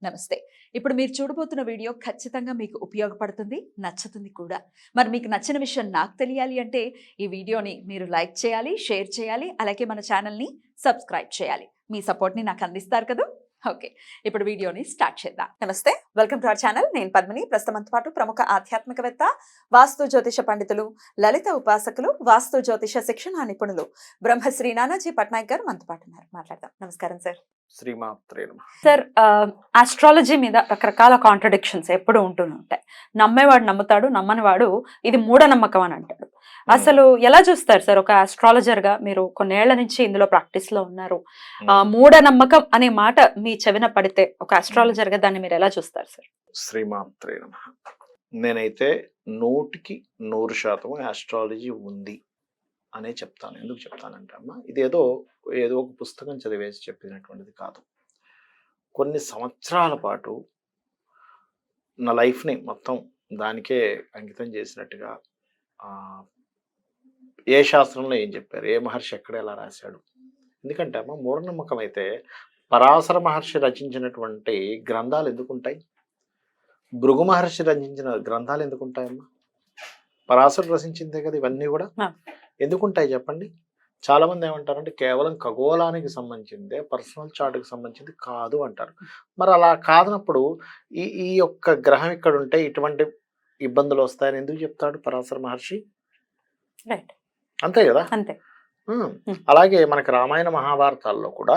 నమస్తే. ఇప్పుడు మీరు చూడబోతున్న వీడియో ఖచ్చితంగా మీకు ఉపయోగపడుతుంది, నచ్చుతుంది కూడా. మరి మీకు నచ్చిన విషయం నాకు తెలియాలి అంటే ఈ వీడియోని మీరు లైక్ చేయాలి, షేర్ చేయాలి, అలాగే మన ఛానల్‌ని సబ్స్క్రైబ్ చేయాలి. మీ సపోర్ట్‌ని నాకు అందిస్తారు కదూ! ఓకే. ఇప్పుడు వీడియోని స్టార్ట్ చేద్దాం. నమస్తే. Welcome to our channel. నేను పద్మిని. ప్రస్తుతంతో పాటు ప్రముఖ ఆధ్యాత్మికవేత్త, వాస్తు జ్యోతిష పండితులు, లలిత ఉపాసకులు, వాస్తు జ్యోతిష శిక్షణ నిపుణులు బ్రహ్మశ్రీ నానాజీ పట్నాయక్ గారు మనతో పాటు ఉన్నారు. మాట్లాడదాం. నమస్కారం సార్. శ్రీమాత్రే నమః. సార్, ఆస్ట్రాలజీ మీద రకరకాల కాంట్రడిక్షన్స్ ఎప్పుడు ఉంటూనే ఉంటాయి. నమ్మేవాడు నమ్ముతాడు, నమ్మనివాడు ఇది మూఢనమ్మకం అని అంటాడు. అసలు ఎలా చూస్తారు సార్? ఒక ఆస్ట్రాలజర్ గా మీరు కొన్నేళ్ల నుంచి ఇందులో ప్రాక్టీస్ లో ఉన్నారు. మూఢనమ్మకం అనే మాట మీ చెవిన పడితే ఒక ఆస్ట్రాలజర్ గా దాన్ని మీరు ఎలా చూస్తారు సార్? శ్రీమాత్రే నమః. నేనైతే 100% ఆస్ట్రాలజీ ఉంది అనే చెప్తాను. ఎందుకు చెప్తానంటే అమ్మా, ఇది ఏదో ఒక పుస్తకం చదివేసి చెప్పినటువంటిది కాదు. కొన్ని సంవత్సరాల పాటు నా లైఫ్ని మొత్తం దానికే అంకితం చేసినట్టుగా ఏ శాస్త్రంలో ఏం చెప్పారు, ఏ మహర్షి ఎక్కడ ఎలా రాశాడు. ఎందుకంటే అమ్మ, మూఢనమ్మకం అయితే పరాశర మహర్షి రచించినటువంటి గ్రంథాలు ఎందుకుంటాయి? భృగు మహర్షి రచించిన గ్రంథాలు ఎందుకుంటాయమ్మా? పరాశరు రచించిందే కదా ఇవన్నీ కూడా. ఎందుకుంటాయి చెప్పండి? చాలా మంది ఏమంటారంటే కేవలం ఖగోళానికి సంబంధించిందే, పర్సనల్ చార్ట్కి సంబంధించింది కాదు అంటారు. మరి అలా కాదనప్పుడు ఈ యొక్క గ్రహం ఇక్కడ ఉంటే ఇటువంటి ఇబ్బందులు వస్తాయని ఎందుకు చెప్తాడు పరాశర మహర్షి? అంతే కదా. అంతే. అలాగే మనకి రామాయణ మహాభారతాల్లో కూడా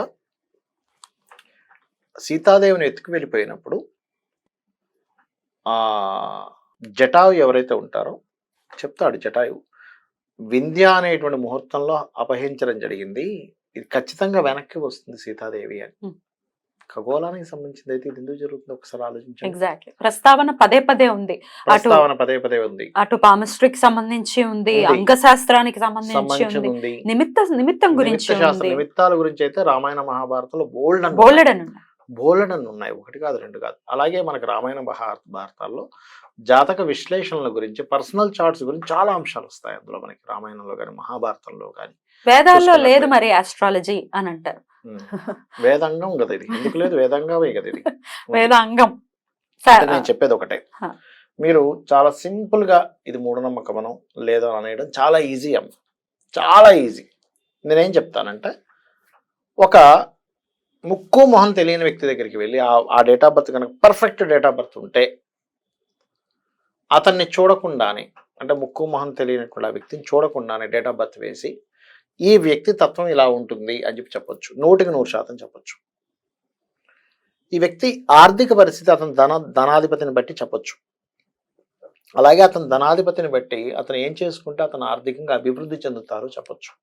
సీతాదేవిని ఎత్తుకు వెళ్ళిపోయినప్పుడు జటాయు ఎవరైతే ఉంటారో చెప్తాడు, జటాయు వింధ్య అనేటువంటి ముహూర్తంలో అపహరించడం జరిగింది, ఇది ఖచ్చితంగా వెనక్కి వస్తుంది సీతాదేవి అని. ఖగోళానికి సంబంధించింది అయితే ఇది ఎందుకు జరుగుతుంది ఒకసారి ఆలోచించండి. ఎగ్జాక్ట్లీ. ప్రస్తావన పదే పదే ఉంది. అటు పామిస్ట్రీకి సంబంధించి ఉంది, అంగశాస్త్రానికి సంబంధించి ఉంది, నిమిత్తం గురించి ఉంది. నిమిత్తాల గురించి అయితే రామాయణ మహాభారతంలో బోల్డన్ ఉన్నాయి, ఒకటి కాదు రెండు కాదు. అలాగే మనకు రామాయణ భారతాల్లో జాతక విశ్లేషణల గురించి, పర్సనల్ చార్ట్స్ గురించి చాలా అంశాలు వస్తాయి అందులో మనకి, రామాయణంలో కానీ మహాభారతంలో కానీ. వేదాల్లో లేదు మరి ఆస్ట్రాలజీ అని అంటారు. వేదాంగం కదా ఇది, ఎందుకు లేదు? వేదాంగమే కదా ఇది, వేదాంగం. నేను చెప్పేది ఒకటే, మీరు చాలా సింపుల్ గా ఇది మూఢనమ్మకమనం లేదో అనేయడం చాలా ఈజీ అమ్మ, చాలా ఈజీ. నేనేం చెప్తానంటే, ఒక ముక్కు మొహం తెలియని వ్యక్తి దగ్గరికి వెళ్ళి ఆ డేట్ ఆఫ్ బర్త్ కనుక పర్ఫెక్ట్ డేట్ ఆఫ్ బర్త్ ఉంటే అతన్ని చూడకుండానే, అంటే ముక్కు మొహం తెలియనటువంటి ఆ వ్యక్తిని చూడకుండానే డేట్ ఆఫ్ బర్త్ వేసి ఈ వ్యక్తి తత్వం ఇలా ఉంటుంది అని చెప్పొచ్చు. 100% చెప్పొచ్చు. ఈ వ్యక్తి ఆర్థిక పరిస్థితి అతని ధనాధిపతిని బట్టి చెప్పొచ్చు. అలాగే అతని ధనాధిపతిని బట్టి అతను ఏం చేసుకుంటే అతను ఆర్థికంగా అభివృద్ధి చెందుతారో చెప్పొచ్చు.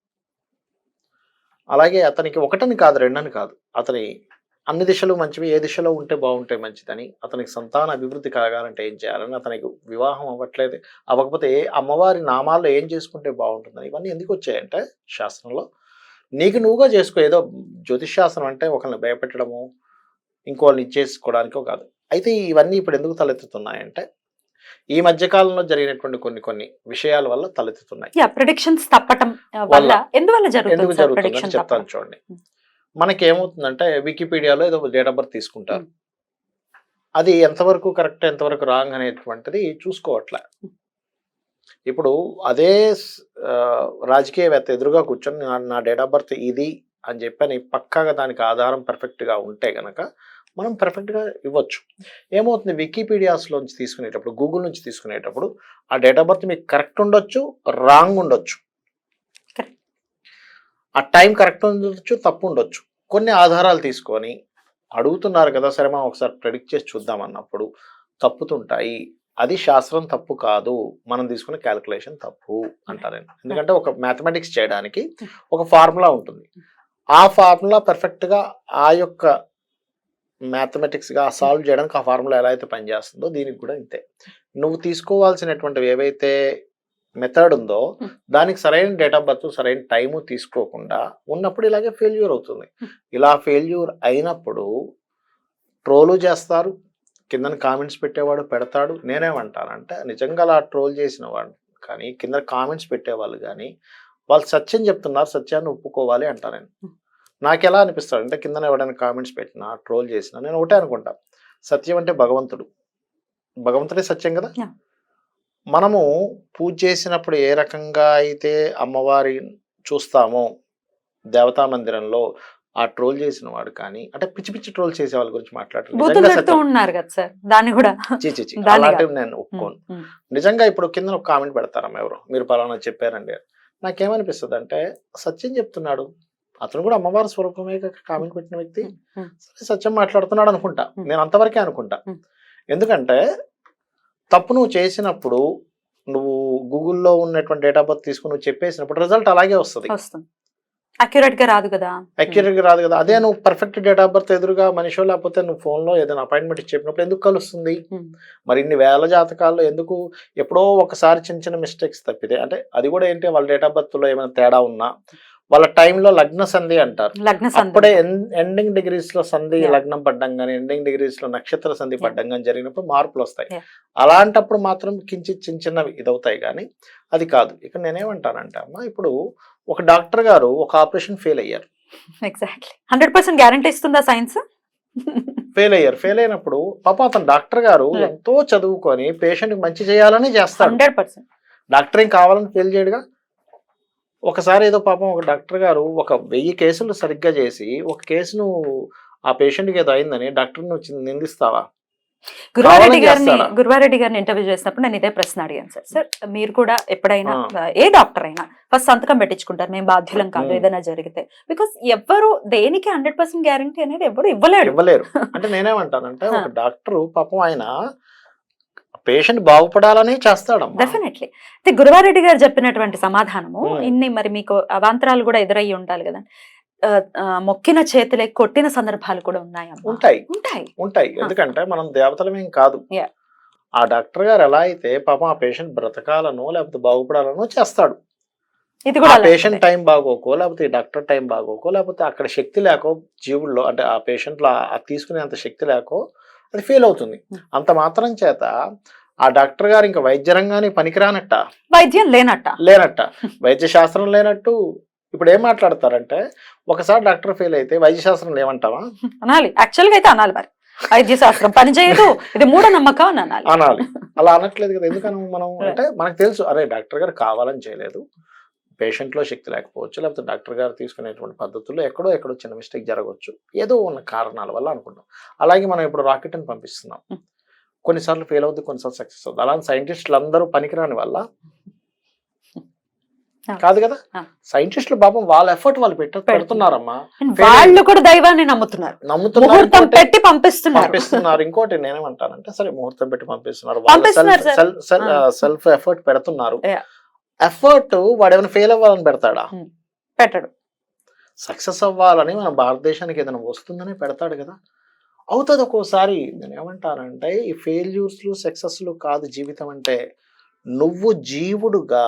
అలాగే అతనికి ఒకటని కాదు, రెండని కాదు, అతని అన్ని దిశలు మంచివి, ఏ దిశలో ఉంటే బాగుంటే మంచిదని, అతనికి సంతాన అభివృద్ధి కలగాలంటే ఏం చేయాలని, అతనికి వివాహం అవ్వకపోతే ఏ అమ్మవారి నామాల్లో ఏం చేసుకుంటే బాగుంటుందని, ఇవన్నీ ఎందుకు వచ్చాయంటే శాస్త్రంలో నీకు నువ్వుగా చేసుకో. ఏదో జ్యోతిష్ శాస్త్రం అంటే ఒకరిని భయపెట్టడము, ఇంకోళ్ళని ఇచ్చేసుకోవడానికో కాదు. అయితే ఇవన్నీ ఇప్పుడు ఎందుకు తలెత్తుతున్నాయంటే ఈ మధ్య కాలంలో జరిగినటువంటి కొన్ని విషయాల వల్ల తలెత్తుతున్నాయి. ప్రెడిక్షన్స్ తప్పటం వల్ల ఎందుకు జరుగుతుందని చెప్తాను చూడండి. మనకేమవుతుందంటే వికీపీడియాలో ఏదో డేట్ ఆఫ్ బర్త్ తీసుకుంటారు, అది ఎంతవరకు కరెక్ట్ ఎంతవరకు రాంగ్ అనేటువంటిది చూసుకోవట్లే. ఇప్పుడు అదే రాజకీయవేత్త ఎదురుగా కూర్చొని నా డేట్ ఆఫ్ బర్త్ ఇది అని చెప్పని పక్కాగా దానికి ఆధారం పర్ఫెక్ట్గా ఉంటే కనుక మనం పర్ఫెక్ట్గా ఇవ్వచ్చు. ఏమవుతుంది, వికీపీడియాస్లోంచి తీసుకునేటప్పుడు, గూగుల్ నుంచి తీసుకునేటప్పుడు ఆ డేట్ ఆఫ్ బర్త్ మీకు కరెక్ట్ ఉండొచ్చు, రాంగ్ ఉండొచ్చు, ఆ టైం కరెక్ట్ ఉండొచ్చు, తప్పు ఉండొచ్చు. కొన్ని ఆధారాలు తీసుకొని అడుగుతున్నారు కదా, సరే మనం ఒకసారి ప్రెడిక్ట్ చేసి చూద్దాం అన్నప్పుడు తప్పుతుంటాయి. అది శాస్త్రం తప్పు కాదు, మనం తీసుకునే క్యాలిక్యులేషన్ తప్పు అంటారు. ఎందుకంటే ఒక మ్యాథమెటిక్స్ చేయడానికి ఒక ఫార్ములా ఉంటుంది, ఆ ఫార్ములా పర్ఫెక్ట్గా ఆ యొక్క మ్యాథమెటిక్స్గా సాల్వ్ చేయడానికి ఆ ఫార్ములా ఎలా అయితే పనిచేస్తుందో దీనికి కూడా ఇంతే. నువ్వు తీసుకోవాల్సినటువంటివి ఏవైతే మెథడ్ ఉందో దానికి సరైన డేట్ ఆఫ్ బర్త్, సరైన టైము తీసుకోకుండా ఉన్నప్పుడు ఇలాగే ఫెయిల్యూర్ అవుతుంది. ఇలా ఫెయిల్యూర్ అయినప్పుడు ట్రోలు చేస్తారు, కింద కామెంట్స్ పెట్టేవాడు పెడతాడు. నేనేమంటానంటే నిజంగా అలా ట్రోల్ చేసిన వాడు కానీ కింద కామెంట్స్ పెట్టేవాళ్ళు కానీ వాళ్ళు సత్యం చెప్తున్నారు, సత్యాన్ని ఒప్పుకోవాలి అంటాను నేను. నాకు ఎలా అనిపిస్తాడు అంటే కింద ఎవడైనా కామెంట్స్ పెట్టినా ట్రోల్ చేసినా నేను ఒకటే అనుకుంటా, సత్యం అంటే భగవంతుడు. భగవంతుడే సత్యం కదా. Yeah. మనము పూజ చేసినప్పుడు ఏ రకంగా అయితే అమ్మవారి చూస్తామో దేవతా మందిరంలో, ఆ ట్రోల్ చేసిన వాడు కానీ, అంటే పిచ్చి పిచ్చి ట్రోల్ చేసే వాళ్ళ గురించి మాట్లాడరు. బూతులు నిజంగా తిడుతూ సత్యం. ఉన్నారు కదా సార్, దాన్ని కూడా చీ చీ చీ, దాన్ని అలాంటివి కాదు. నేను ఒప్పుకోను. ఉమ్, ఉమ్, నిజంగా ఇప్పుడు కింద ఒక కామెంట్ పెడతారమ్మ ఎవరు, మీరు పలానా చెప్పారండి. నాకేమనిపిస్తుంది అంటే సత్యం చెప్తున్నాడు, అతను కూడా అమ్మవారి స్వరూపమే కామెంట్ పెట్టిన వ్యక్తి. ఉమ్, సరే సత్యం మాట్లాడుతున్నాడు అనుకుంటా, నేను అంతవరకే అనుకుంటా. ఉమ్. ఎందుకంటే తప్పు నువ్వు చేసినప్పుడు, నువ్వు గూగుల్లో ఉన్నటువంటి డేట్ ఆఫ్ బర్త్ తీసుకుని నువ్వు చెప్పేసినప్పుడు రిజల్ట్ అలాగే వస్తుంది. వస్తుంది, అక్యురేట్ గా రాదు కదా. అక్యురేట్ గా రాదు కదా. అదే నువ్వు పర్ఫెక్ట్ డేట్ ఆఫ్ బర్త్ ఎదురుగా మనిషో లేకపోతే నువ్వు ఫోన్ లో ఏదైనా అపాయింట్మెంట్ ఇచ్చి చెప్పినప్పుడు ఎందుకు కలుస్తుంది? ఉమ్, మరి ఇన్ని వేల జాతకాల్లో ఎందుకు ఎప్పుడో ఒకసారి చిన్న చిన్న మిస్టేక్స్ తప్పితే, అంటే అది కూడా ఏంటి, వాళ్ళ డేట్ ఆఫ్ బర్త్ లో ఏమైనా తేడా ఉన్నా, వాళ్ళ టైంలో లగ్న సంధి అంటారు, లగ్న సంధి అప్పుడే ఎండింగ్ డిగ్రీస్ లో సంధి Yeah. లగ్నం పడ్డం కానీ, ఎండింగ్ డిగ్రీస్ లో నక్షత్ర సంధి Yeah. పడ్డం కానీ జరిగినప్పుడు మార్పులు వస్తాయి. Yeah. అలాంటప్పుడు మాత్రం కించిత్ చిన్న చిన్నవి ఇదవుతాయి కానీ అది కాదు. ఇక నేనేమంటానంటే అమ్మా, ఇప్పుడు ఒక డాక్టర్ గారు ఒక ఆపరేషన్ ఫెయిల్ అయ్యారు. ఎగ్జాక్ట్లీ 100% గ్యారంటీ ఇస్తుందా సైన్స్? ఫెయిల్ అయినప్పుడు పాప అతను డాక్టర్ గారు Yeah. ఎంతో చదువుకొని పేషెంట్ మంచి చేయాలని చేస్తాడు. 100%. డాక్టర్ ఏం కావాలని ఫెయిల్ చేయడుగా. ఒకసారి ఏదో పాపం ఒక డాక్టర్ గారు ఒక 1000 కేసులు సరిగ్గా చేసి ఒక కేసును ఆ పేషెంట్కి ఏదో అయిందని డాక్టర్ నువ్వు నిందిస్తావా? గురువారెడ్డి గారిని ఇంటర్వ్యూ చేసినప్పుడు నేను ఇదే ప్రశ్న అడిగాను సార్. సార్ మీరు కూడా ఎప్పుడైనా ఏ డాక్టర్ అయినా ఫస్ట్ సంతకం పెట్టించుకుంటారు, మేము బాధ్యులం కాదు ఏదైనా జరిగితే, బికాస్ ఎవ్వరు దేనికి 100% గ్యారంటీ అనేది ఎవరు ఇవ్వలేరు. అంటే నేనేమంటానంటే ఒక డాక్టర్ పాపం ఆయన పేషెంట్ బాగుపడాలని చేస్తాడమ్మా. డెఫినెట్లీ. అయితే గురువారెడ్డి గారు చెప్పినటువంటి సమాధానము ఇన్ని మరి మీకు అవాంతరాలు కూడా ఎదురయ్యి ఉండాలి కదా, మొక్కిన చేతులే కొట్టిన సందర్భాలు కూడా ఉన్నాయి. ఉంటాయి. ఎందుకంటే మనం దేవతలమేం కాదు. Yeah. ఆ డాక్టర్ గారు ఎలా అయితే పాపం ఆ పేషెంట్ బ్రతకాలనో లేకపోతే బాగుపడాలనో చేస్తాడు. ఇది కూడా పేషెంట్ టైం బాగోకో లేకపోతే డాక్టర్ టైం బాగోకో లేకపోతే అక్కడ శక్తి లేకో జీవుల్లో, అంటే ఆ పేషెంట్ లో తీసుకునే అంత శక్తి లేకో అది ఫెయిల్ అవుతుంది. అంత మాత్రం చేత ఆ డాక్టర్ గారు ఇంకా వైద్య రంగానికి పనికిరానట్ట, వైద్యం లేనట్ట, వైద్య శాస్త్రం లేనట్టు. ఇప్పుడు ఏం మాట్లాడతారంటే ఒకసారి డాక్టర్ ఫెయిల్ అయితే వైద్య శాస్త్రం లేవంటావా? అనాలి, యాక్చువల్ గా అయితే అనాలి. మరి వైద్య శాస్త్రం పనిచేయదు, ఇది మూఢనమ్మకం అని అనాలి. అలా అనట్లేదు కదా. ఎందుకని మనం అంటే మనకు తెలుసు, అరే డాక్టర్ గారు కావాలని చేయలేదు, పేషెంట్ లో శక్తి లేకపోవచ్చు, లేకపోతే డాక్టర్ గారు తీసుకునేటువంటి పద్ధతుల్లో ఎక్కడో చిన్న మిస్టేక్ జరగవచ్చు, ఏదో ఉన్న కారణాల వల్ల అనుకుంటాం. అలాగే మనం ఇప్పుడు రాకెట్ అని పంపిస్తున్నాం, కొన్నిసార్లు ఫెయిల్ అవుతుంది, కొన్నిసార్లు సక్సెస్ అవుతుంది. అలాంటి సైంటిస్టులు అందరూ పనికిరాని వల్ల కాదు కదా. సైంటిస్టులు పాపం వాళ్ళ ఎఫర్ట్ వాళ్ళు పెడుతున్నారమ్మా. వాళ్ళు కూడా దైవాన్ని నమ్ముతున్నారు, పెట్టి పంపిస్తున్నారు. ఇంకోటి నేనేమంటానంటే సరే ముహూర్తం పెట్టి పంపిస్తున్నారు, సెల్ఫ్ ఎఫర్ట్ పెడుతున్నారు. ఎఫర్ట్ వాడు ఏమైనా ఫెయిల్ అవ్వాలని పెడతాడా? పెట్టడు. సక్సెస్ అవ్వాలని మన భారతదేశానికి ఏదైనా వస్తుందని పెడతాడు కదా. అవుతుంది ఒక్కోసారి. నేను ఏమంటానంటే ఈ ఫెయిల్యూర్స్లు సక్సెస్లు కాదు జీవితం అంటే. నువ్వు జీవుడుగా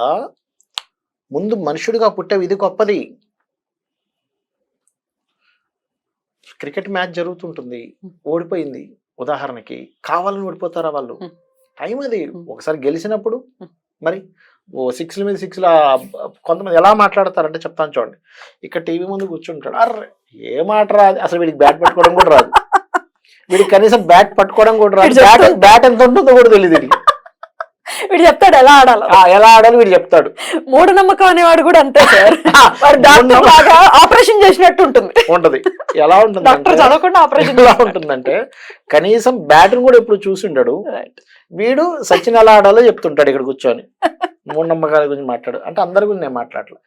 ముందు మనుషుడిగా పుట్టే ఇది గొప్పది. క్రికెట్ మ్యాచ్ జరుగుతుంటుంది, ఓడిపోయింది ఉదాహరణకి, కావాలని ఓడిపోతారా వాళ్ళు? టైం అది. ఒకసారి గెలిచినప్పుడు మరి 6ల మీద 6ల కొంతమంది ఎలా మాట్లాడతారంటే చెప్తాను చూడండి. ఇక్కడ టీవీ ముందు కూర్చుంటాడు, అర్రే ఏ మాట రాదు అసలు, వీడికి బ్యాట్ పట్టుకోవడం కూడా రాదు, వీడికి కనీసం బ్యాట్ పట్టుకోవడం కూడా రాదు, బ్యాట్ ఎంత ఉంటుందో కూడా తెలియదు. వీడు చెప్తాడు ఎలా ఆడాలి, వీడు చెప్తాడు. మూఢనమ్మకం అనేవాడు కూడా అంతే సార్, ఆపరేషన్ చేసినట్టు ఉంటది. ఎలా ఉంటుందంటే కనీసం బ్యాట్ కూడా ఎప్పుడు చూసిండాడు. వీడు సచిన్ ఎలా ఆడాలో చెప్తుంటాడు ఇక్కడ కూర్చొని. మూఢనమ్మకాల గురించి మాట్లాడు అంటే అందరి గురించి నేను మాట్లాడలే.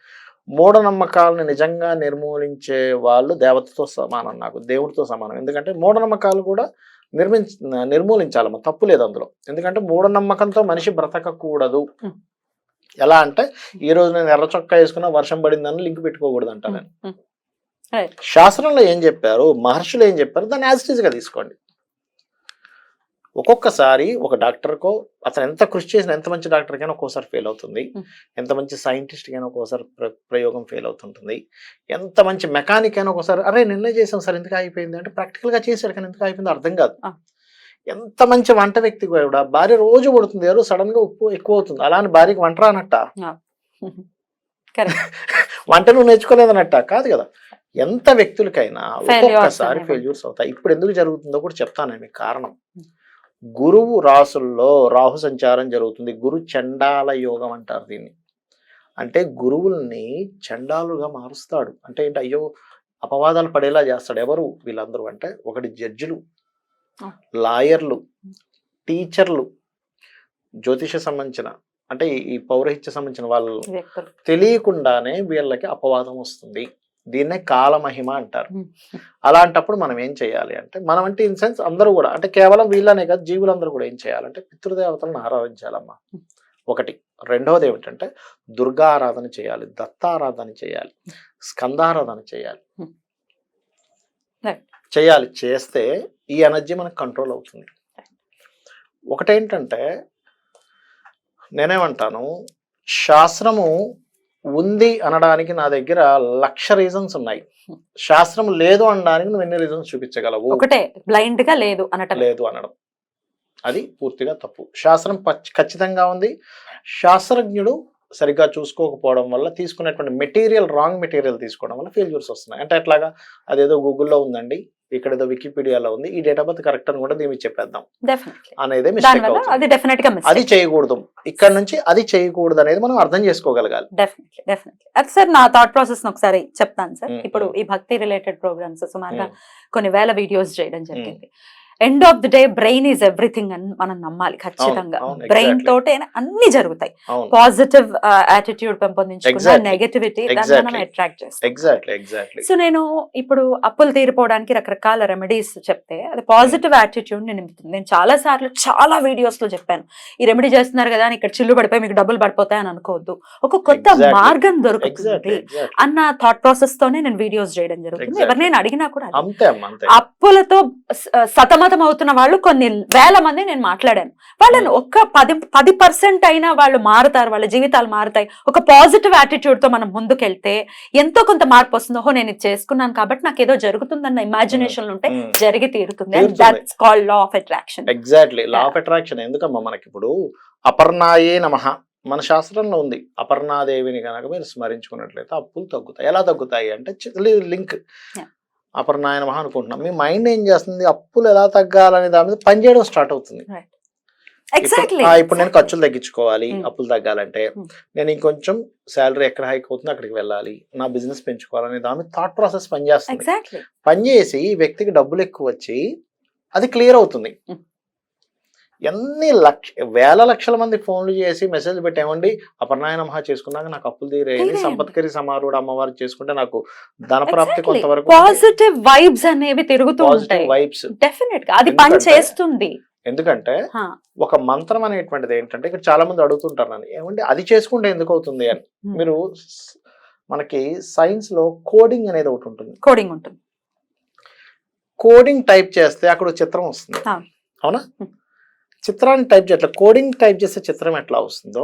మూఢనమ్మకాలను నిజంగా నిర్మూలించే వాళ్ళు దేవతతో సమానం, నాకు దేవుడితో సమానం. ఎందుకంటే మూఢనమ్మకాలు కూడా నిర్మూలించాలమ్మా, తప్పు లేదు అందులో. ఎందుకంటే మూఢనమ్మకంతో మనిషి బ్రతకకూడదు. ఎలా అంటే ఈ రోజు నేను ఎర్ర చొక్కా వేసుకున్నా వర్షం పడిందని లింక్ పెట్టుకోకూడదు అంట. నేను శాస్త్రంలో ఏం చెప్పారు, మహర్షులు ఏం చెప్పారు, దాన్ని యాజ్ ఇట్ ఈజ్ గా తీసుకోండి. ఒక్కొక్కసారి ఒక డాక్టర్కో అతను ఎంత కృషి చేసినా, ఎంత మంచి డాక్టర్కైనా ఒక్కోసారి ఫెయిల్ అవుతుంది, ఎంత మంచి సైంటిస్ట్కైనా ఒక్కోసారి ప్రయోగం ఫెయిల్ అవుతుంటుంది, ఎంత మంచి మెకానిక్ అయినా ఒక్కోసారి అరే నిన్నే చేసాం సార్ ఎందుకు అయిపోయింది అంటే ప్రాక్టికల్గా చేశాడు కానీ ఎందుకు అయిపోయిందో అర్థం కాదు. ఎంత మంచి వంట వ్యక్తి కూడా భార్య రోజు కొడుతుంది, ఎవరు సడన్ గా ఉప్పు ఎక్కువ అవుతుంది, అలా అని భార్యకి వంట రానట్ట, వంట నువ్వు నేర్చుకోలేదనట్ట కాదు కదా. ఎంత వ్యక్తులకైనా Failures ఒక్కొక్కసారి అనేవి ఫెయిల్యూర్స్ అవుతాయి. ఇప్పుడు ఎందుకు జరుగుతుందో కూడా చెప్తాను మీకు కారణం. గురువు రాసుల్లో రాహు సంచారం జరుగుతుంది. గురు చండాల యోగం అంటారు దీన్ని. అంటే గురువుల్ని చండాలుగా మారుస్తాడు. అంటే ఏంటి, అయ్యో అపవాదాలు పడేలా చేస్తాడు. ఎవరు వీళ్ళందరూ అంటే, ఒకటి జడ్జిలు, లాయర్లు, టీచర్లు, జ్యోతిష సంబంధించిన అంటే ఈ పౌరహిత్య సంబంధించిన వాళ్ళు వ్యక్తులు. తెలియకుండానే వీళ్ళకి అపవాదం వస్తుంది. దీన్నే కాలమహిమ అంటారు. అలాంటప్పుడు మనం ఏం చేయాలి అంటే, మనం అంటే ఇన్ సెన్స్ అందరూ కూడా అంటే కేవలం వీళ్ళనే కాదు, జీవులందరూ కూడా ఏం చేయాలంటే పితృదేవతలను ఆరాధించాలమ్మా ఒకటి. రెండవది ఏమిటంటే దుర్గా ఆరాధన చేయాలి, దత్తారాధన చేయాలి, స్కందారాధన చేయాలి. Right. చేయాలి. చేస్తే ఈ ఎనర్జీ మనకు కంట్రోల్ అవుతుంది. ఒకటేంటంటే నేనేమంటాను, శాస్త్రము ఉంది అనడానికి నా దగ్గర 1,00,000 రీజన్స్ ఉన్నాయి. శాస్త్రం లేదు అనడానికి నువ్వు ఎన్ని రీజన్స్ చూపించగలవు? ఒకటే బ్లైండ్ గా లేదు అనటం. లేదు అనడం అది పూర్తిగా తప్పు. శాస్త్రం ఖచ్చితంగా ఉంది. శాస్త్రజ్ఞుడు సరిగ్గా చూసుకోకపోవడం వల్ల తీసుకునేటువంటి మెటీరియల్ రాంగ్ మెటీరియల్ తీసుకోవడం వల్ల ఫెయిల్యూర్స్ వస్తున్నాయి. అంటే ఎట్లాగా, అదేదో గూగుల్లో ఉందండి, ఇక్కడ ఏదో వికీపీడియాలో ఉంది, ఈ డేట్ ఆఫ్ బర్త్ కరెక్ట్ అని కూడా దీనికి చెప్పేద్దాం అనేది మిస్టేక్ అవుతుంది. అది డెఫినెట్ గా అది చేయకూడదు. ఇక్కడ నుంచి అది చేయకూడదు అనేది మనం అర్థం చేసుకోగలగాలి. డెఫినెట్లీ. అది సార్ నా థాట్ ప్రాసెస్ ఒకసారి చెప్తాను సార్. ఇప్పుడు ఈ భక్తి రిలేటెడ్ ప్రోగ్రామ్స్ సుమారుగా కొన్ని వేల వీడియోస్ చేయడం జరిగింది. End of the day brain is everything అని మనం నమ్మాలి ఖచ్చితంగా. బ్రెయిన్ తోటే అన్ని జరుగుతాయి. పాజిటివ్ యాటిట్యూడ్ పెంపొందించుకున్న నెగటివిటీ దాన్ని మనం అట్రాక్ట్ చేస్తాం. సో నేను ఇప్పుడు అప్పులు తీరిపోవడానికి రకరకాల రెమెడీస్ చెప్తే అది పాజిటివ్ యాటిట్యూడ్ ని నింపుతుంది. నేను చాలా సార్లు చాలా వీడియోస్ లో చెప్పాను, ఈ రెమెడీ చేస్తున్నారు కదా అని ఇక్కడ చిల్లు పడిపోయి మీకు డబ్బులు పడిపోతాయి అని అనుకోవద్దు. ఒక కొత్త మార్గం దొరుకుతుంది అన్న థాట్ ప్రాసెస్ తోనే నేను వీడియోస్ చేయడం జరుగుతుంది. ఎవరినైనా అడిగినా కూడా అప్పులతో సతమతం అవుతున్న వాళ్ళు కొన్ని వేల మంది నేను మాట్లాడాను. వాళ్ళని ఒక్క 10% అయినా వాళ్ళు మారుతారు, వాళ్ళ జీవితాలు మారుతాయి. ఒక పాజిటివ్ యాటిట్యూడ్ తో మనం ముందుకెళ్తే ఎంతో కొంత మార్పు వస్తుంది. ఓహో నేను ఇది చేసుకున్నాను కాబట్టి నాకు ఏదో జరుగుతుందన్న ఇమాజినేషన్ ఉంటే జరిగి తీరుతుంది. That's called law of attraction. Exactly, law of attraction. ఎందుకమ్మా మనకి ఇప్పుడు అపర్ణాయే నమః మన శాస్త్రంలో ఉంది. అపర్ణాదేవిని కనుక మీరు స్మరించుకున్నట్లయితే అప్పులు తగ్గుతాయి. ఎలా తగ్గుతాయి అంటే లింక్ అపర్ణాయ నమః అనుకుంటున్నాం. మీ మైండ్ ఏం చేస్తుంది, అప్పులు ఎలా తగ్గాలనే దాని మీద పనిచేయడం స్టార్ట్ అవుతుంది. ఇప్పుడు నేను ఖర్చులు తగ్గించుకోవాలి, అప్పులు తగ్గాలంటే నేను ఇంకొంచెం శాలరీ ఎక్కడ హైక్ అవుతుందో అక్కడికి వెళ్ళాలి, నా బిజినెస్ పెంచుకోవాలనే దాని మీద థాట్ ప్రాసెస్ పనిచేస్తుంది. పనిచేసి వ్యక్తికి డబ్బులు ఎక్కువ వచ్చి అది క్లియర్ అవుతుంది. ఎన్ని వేల లక్షల మంది ఫోన్లు చేసి మెసేజ్ పెట్టేమండి, అపర్ణాయ నమః చేసుకున్నాక నాకు అప్పులు తీరేది, సంపత్కరి సమారుడు అమ్మవారు చేసుకుంటే నాకు ధనప్రాప్తి కొంతవరకు. పాజిటివ్ వైబ్స్ అనేవి తిరుగుతూ ఉంటాయి. వైబ్స్ డెఫినెట్ గా అది పని చేస్తుంది. ఎందుకంటే ఒక మంత్రం అనేటువంటిది ఏంటంటే, ఇక్కడ చాలా మంది అడుగుతుంటారు నన్ను, ఏమండి అది చేసుకుంటే ఎందుకు అవుతుంది అని. మీరు మనకి సైన్స్ లో కోడింగ్ అనేది ఒకటి ఉంటుంది. కోడింగ్ టైప్ చేస్తే అక్కడ చిత్రం వస్తుంది, అవునా? చిత్రాన్ని టైప్ చేయట్లా, కోడింగ్ టైప్ చేస్తే చిత్రం ఎట్లా వస్తుందో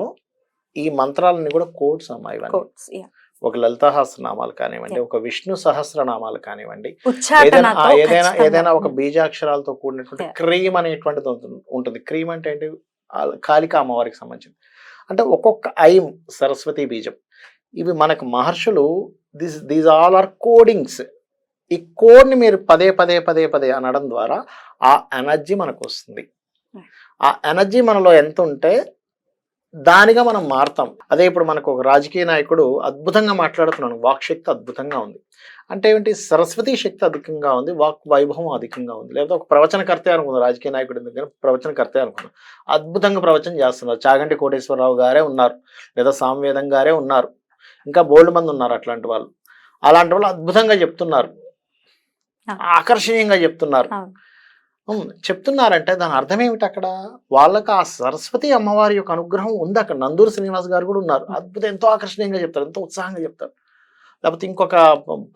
ఈ మంత్రాలన్నీ కూడా కోడ్స్ అమ్మా. ఇవన్నీ ఒక లలితా సహస్రనామాలు కానివ్వండి, ఒక విష్ణు సహస్రనామాలు కానివ్వండి, ఏదైనా ఒక బీజాక్షరాలతో కూడినటువంటి క్రీమ్ అనేటువంటిది ఉంటుంది. క్రీమ్ అంటే ఏంటి, కాళికా అమ్మవారికి సంబంధించింది. అంటే ఒక్కొక్క ఐం సరస్వతి బీజం. ఇవి మనకు మహర్షులు దీస్ ఆల్ ఆర్ కోడింగ్స్. ఈ కోడ్ ని మీరు పదే పదే పదే పదే అనడం ద్వారా ఆ ఎనర్జీ మనకు వస్తుంది. ఆ ఎనర్జీ మనలో ఎంత ఉంటే దానిగా మనం మారుతాం. అదే ఇప్పుడు మనకు ఒక రాజకీయ నాయకుడు అద్భుతంగా మాట్లాడుతున్నాడు, వాక్ శక్తి అద్భుతంగా ఉంది అంటే ఏంటి, సరస్వతి శక్తి అధికంగా ఉంది, వాక్ వైభవం అధికంగా ఉంది. లేదా ఒక ప్రవచనకర్తే అనుకుందాం, రాజకీయ నాయకుడి దగ్గర ప్రవచనకర్తే అనుకుందాం, అద్భుతంగా ప్రవచనం చేస్తున్నారు. చాగంటి కోటేశ్వరరావు గారే ఉన్నారు, లేదా సామవేదం గారే ఉన్నారు, ఇంకా బోల్డ్ మంది ఉన్నారు. అలాంటి వాళ్ళు అద్భుతంగా చెప్తున్నారు, ఆకర్షణీయంగా చెప్తున్నారంటే దాని అర్థం ఏమిటి, అక్కడ వాళ్ళకి ఆ సరస్వతి అమ్మవారి యొక్క అనుగ్రహం ఉంది. అక్కడ నందూరు శ్రీనివాస్ గారు కూడా ఉన్నారు, అద్భుతం, ఎంతో ఆకర్షణీయంగా చెప్తారు, ఎంతో ఉత్సాహంగా చెప్తారు. లేకపోతే ఇంకొక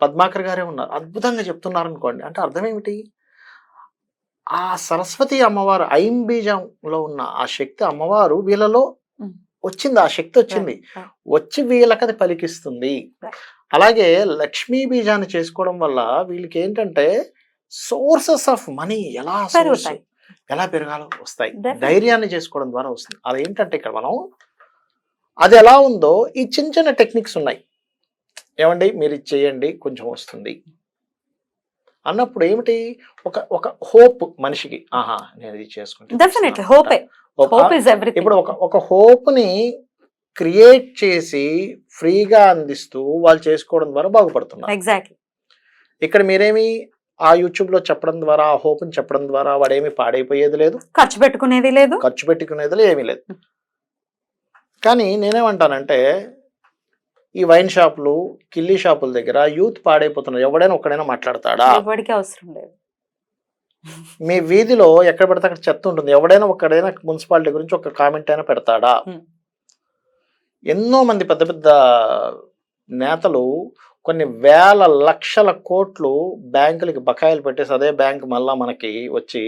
పద్మాకర్ గారే ఉన్నారు, అద్భుతంగా చెప్తున్నారు అనుకోండి. అంటే అర్థం ఏమిటి, ఆ సరస్వతి అమ్మవారు ఐం బీజంలో ఉన్న ఆ శక్తి అమ్మవారు వీళ్ళలో వచ్చింది, ఆ శక్తి వచ్చి వీళ్ళకి అది పలికిస్తుంది. అలాగే లక్ష్మీ బీజాన్ని చేసుకోవడం వల్ల వీళ్ళకి ఏంటంటే సోర్సెస్ ఆఫ్ మనీ ఎలా పెరగాలో వస్తాయి. ధైర్యాన్ని చేసుకోవడం ద్వారా వస్తుంది. అదేంటంటే ఇక్కడ మనం అది ఎలా ఉందో ఈ చిన్న చిన్న టెక్నిక్స్ ఉన్నాయి. ఏమండి మీరు ఇది చేయండి కొంచెం వస్తుంది అన్నప్పుడు ఏమిటి, ఒక ఒక హోప్ మనిషికి, ఆహా నేను ఇది చేసుకుంటే డెఫినెట్లీ హోప్ ఇస్ ఎవ్రీథింగ్. ఇప్పుడు ఒక హోప్ ని క్రియేట్ చేసి ఫ్రీగా అందిస్తూ వాళ్ళు చేసుకోవడం ద్వారా బాగుపడుతున్నారు. ఎగ్జాక్ట్లీ. ఇక్కడ మీరేమి ఆ యూట్యూబ్ లో చెప్పడం ద్వారా, ఆ హోప్ ని చెప్పడం ద్వారా వాడేమి పాడైపోయేది లేదు, ఖర్చు పెట్టుకునేది లేదు. ఖర్చు పెట్టుకునేది ఏమీ లేదు. కానీ నేనేమంటానంటే ఈ వైన్ షాపులు, కిల్లీ షాపుల దగ్గర యూత్ పాడైపోతున్నారు. ఎవడైనా ఒక్కడైనా మాట్లాడతాడా? ఎవరికి అవసరం లేదు. మీ వీధిలో ఎక్కడ పడితే అక్కడ చెత్త ఉంటుంది, ఎవడైనా ఒక్కడైనా మున్సిపాలిటీ గురించి ఒక కామెంట్ అయినా పెడతాడా? ఎన్నో మంది పెద్ద పెద్ద నేతలు కొన్ని వేల లక్షల కోట్లు బ్యాంకులకి బకాయిలు పెట్టేసి అదే బ్యాంక్ మళ్ళా మనకి వచ్చి